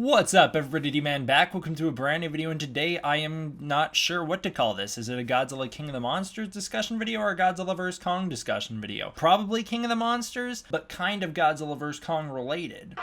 What's up, everybody? D-Man back. Welcome to a brand new video, and today I am not sure what to call this. Is it a Godzilla King of the Monsters discussion video or a Godzilla vs. Kong discussion video? Probably King of the Monsters, but kind of Godzilla vs. Kong related.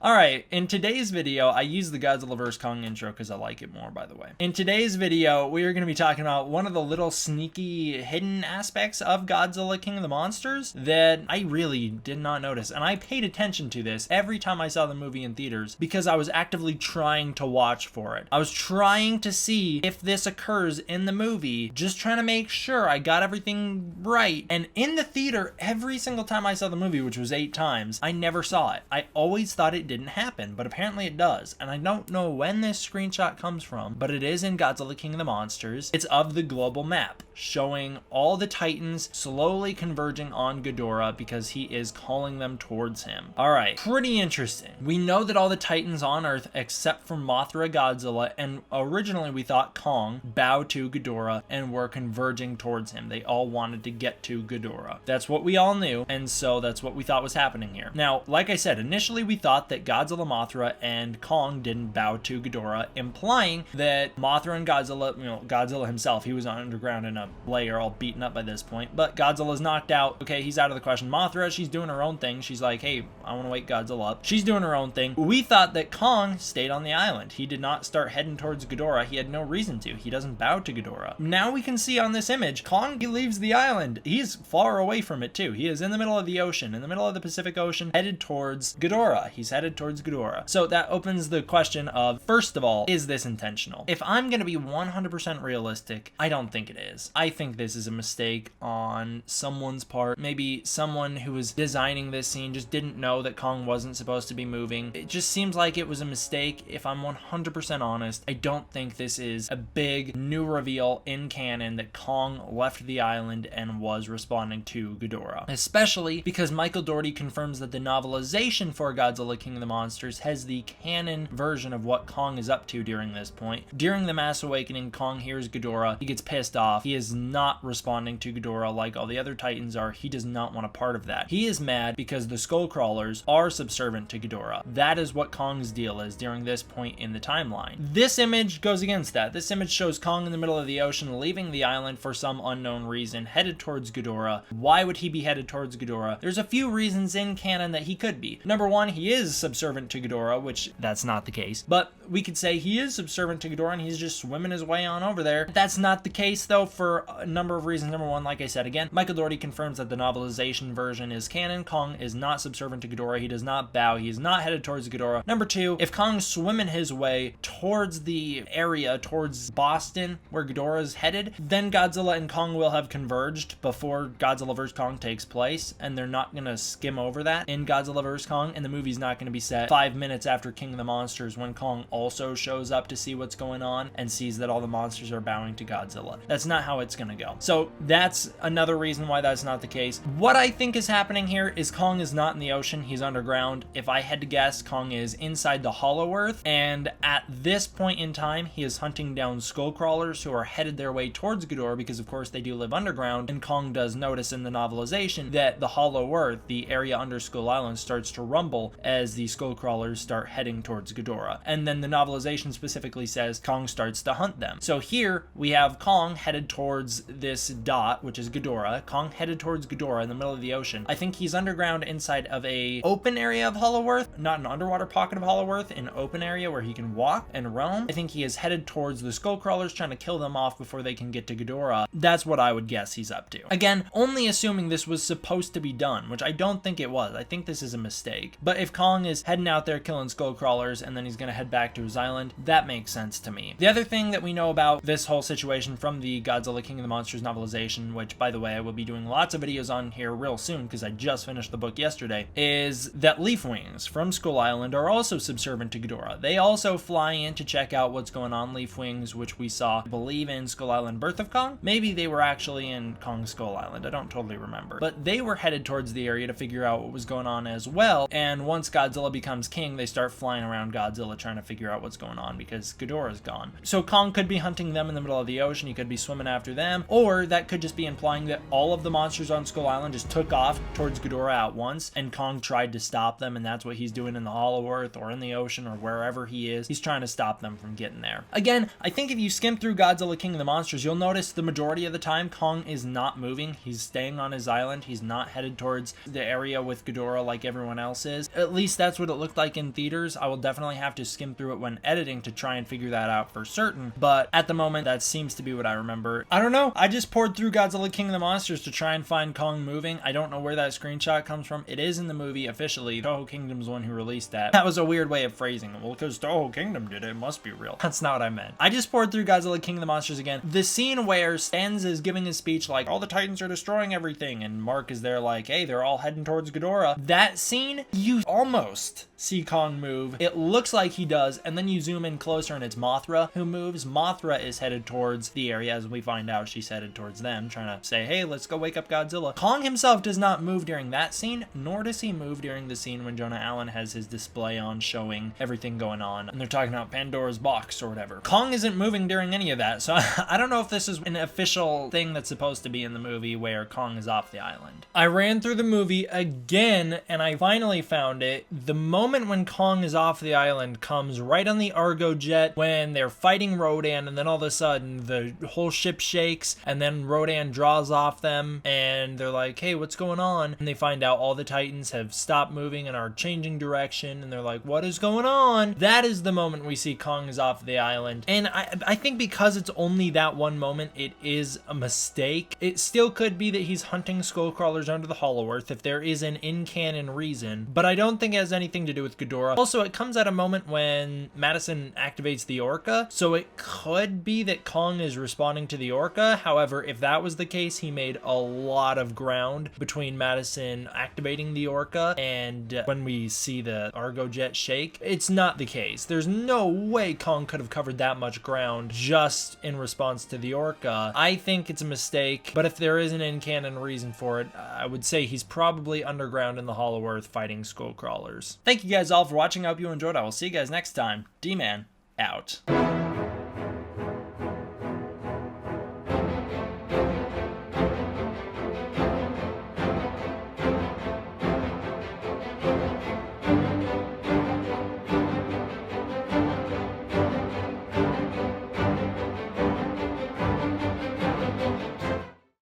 Alright, in today's video, I use the Godzilla vs. Kong intro because I like it more, by the way. In today's video, we are going to be talking about one of the little sneaky hidden aspects of Godzilla King of the Monsters that I really did not notice. And I paid attention to this every time I saw the movie in theaters because I was actively trying to watch for it. I was trying to see if this occurs in the movie, just trying to make sure I got everything right. And in the theater, every single time I saw the movie, which was 8 times, I never saw it. I always thought it didn't happen, but apparently it does. And I don't know when this screenshot comes from, but it is in Godzilla King of the Monsters. It's of the global map, showing all the Titans slowly converging on Ghidorah because he is calling them towards him. Alright, pretty interesting. We know that all the Titans on Earth, except for Mothra, Godzilla, and originally we thought Kong, bow to Ghidorah and were converging towards him. They all wanted to get to Ghidorah. That's what we all knew, and so that's what we thought was happening here. Now, like I said, initially we thought that Godzilla, Mothra, and Kong didn't bow to Ghidorah, implying that Mothra and Godzilla, Godzilla himself, he was underground in a lair all beaten up by this point, but Godzilla's knocked out. Okay, he's out of the question. Mothra, she's doing her own thing. She's like, hey, I want to wake Godzilla up. She's doing her own thing. We thought that Kong stayed on the island. He did not start heading towards Ghidorah. He had no reason to. He doesn't bow to Ghidorah. Now we can see on this image, Kong, he leaves the island. He's far away from it too. He is in the middle of the ocean, in the middle of the Pacific Ocean, headed towards Ghidorah. He's headed towards Ghidorah. So that opens the question of, first of all, is this intentional? If I'm going to be 100% realistic, I don't think it is. I think this is a mistake on someone's part. Maybe someone who was designing this scene just didn't know that Kong wasn't supposed to be moving. It just seems like it was a mistake. If I'm 100% honest, I don't think this is a big new reveal in canon that Kong left the island and was responding to Ghidorah. Especially because Michael Dougherty confirms that the novelization for Godzilla King of the Monsters has the canon version of what Kong is up to during this point. During the Mass Awakening, Kong hears Ghidorah. He gets pissed off. He is not responding to Ghidorah like all the other Titans are. He does not want a part of that. He is mad because the Skullcrawlers are subservient to Ghidorah. That is what Kong's deal is during this point in the timeline. This image goes against that. This image shows Kong in the middle of the ocean, leaving the island for some unknown reason, headed towards Ghidorah. Why would he be headed towards Ghidorah? There's a few reasons in canon that he could be. Number one, he is subservient to Ghidorah, which that's not the case, but we could say he is subservient to Ghidorah and he's just swimming his way on over there. That's not the case though, for a number of reasons. Number one, like I said again, Michael Dougherty confirms that the novelization version is canon. Kong is not subservient to Ghidorah. He does not bow. He is not headed towards Ghidorah. Number two, if Kong's swimming his way towards the area, towards Boston, where Ghidorah is headed, then Godzilla and Kong will have converged before Godzilla vs. Kong takes place, and they're not going to skim over that in Godzilla vs. Kong, and the movie's not going to be set 5 minutes after King of the Monsters when Kong also shows up to see what's going on and sees that all the monsters are bowing to Godzilla. That's not how it's gonna go. So that's another reason why that's not the case. What I think is happening here is Kong is not in the ocean, he's underground. If I had to guess, Kong is inside the Hollow Earth, and at this point in time, he is hunting down Skullcrawlers who are headed their way towards Ghidorah because of course they do live underground, and Kong does notice in the novelization that the Hollow Earth, the area under Skull Island, starts to rumble as the Skullcrawlers start heading towards Ghidorah. And then the novelization specifically says Kong starts to hunt them. So here we have Kong headed towards this dot, which is Ghidorah. Kong headed towards Ghidorah in the middle of the ocean. I think he's underground inside of a open area of Hollow Earth, not an underwater pocket of Hollow Earth, an open area where he can walk and roam. I think he is headed towards the Skullcrawlers, trying to kill them off before they can get to Ghidorah. That's what I would guess he's up to. Again, only assuming this was supposed to be done, which I don't think it was. I think this is a mistake. But if Kong is heading out there killing Skullcrawlers and then he's going to head back back to his island. That makes sense to me. The other thing that we know about this whole situation from the Godzilla King of the Monsters novelization, which by the way I will be doing lots of videos on here real soon because I just finished the book yesterday, is that Leaf Wings from Skull Island are also subservient to Ghidorah. They also fly in to check out what's going on. Leaf Wings, which we saw, I believe, in Skull Island Birth of Kong. Maybe they were actually in Kong Skull Island. I don't totally remember. But they were headed towards the area to figure out what was going on as well. And once Godzilla becomes king, they start flying around Godzilla trying to figure out what's going on because Ghidorah's gone. So Kong could be hunting them in the middle of the ocean. He could be swimming after them. Or that could just be implying that all of the monsters on Skull Island just took off towards Ghidorah at once and Kong tried to stop them, and that's what he's doing in the Hollow Earth or in the ocean or wherever he is. He's trying to stop them from getting there. Again, I think if you skim through Godzilla King of the Monsters, you'll notice the majority of the time Kong is not moving. He's staying on his island. He's not headed towards the area with Ghidorah like everyone else is. At least that's what it looked like in theaters. I will definitely have to skim through it when editing to try and figure that out for certain, but at the moment that seems to be what I remember. I don't know. I just poured through Godzilla King of the Monsters to try and find Kong moving. I don't know where that screenshot comes from. It is in the movie officially. Toho Kingdom's the one who released that. That was a weird way of phrasing it. Well, because Toho Kingdom did it, it must be real. That's not what I meant. I just poured through Godzilla King of the Monsters again. The scene where Stenz is giving his speech like, all the Titans are destroying everything, and Mark is there like, hey, they're all heading towards Ghidorah. That scene, you almost see Kong move. It looks like he does, and then you zoom in closer and it's Mothra who moves. Mothra is headed towards the area. As we find out, she's headed towards them, trying to say, hey, let's go wake up Godzilla. Kong himself does not move during that scene, nor does he move during the scene when Jonah Allen has his display on showing everything going on, and they're talking about Pandora's box or whatever. Kong isn't moving during any of that, so I don't know if this is an official thing that's supposed to be in the movie where Kong is off the island. I ran through the movie again, and I finally found it. The moment when Kong is off the island comes right on the Argo jet when they're fighting Rodan, and then all of a sudden the whole ship shakes, and then Rodan draws off them, and they're like, hey, what's going on? And they find out all the Titans have stopped moving and are changing direction, and they're like, what is going on? That is the moment we see Kong is off the island. And I think because it's only that one moment, it is a mistake. It still could be that he's hunting skullcrawlers under the Hollow Earth if there is an in-canon reason, but I don't think it has anything to do with Ghidorah. Also, it comes at a moment when Madison activates the Orca, so it could be that Kong is responding to the Orca. However, if that was the case, he made a lot of ground between Madison activating the Orca and when we see the Argo jet shake. It's not the case. There's no way Kong could have covered that much ground just in response to the Orca. I think it's a mistake, but if there is an in-canon reason for it, I would say he's probably underground in the Hollow Earth fighting skullcrawlers. Thank you guys all for watching. I hope you enjoyed. I will see you guys next time. D-Man, out.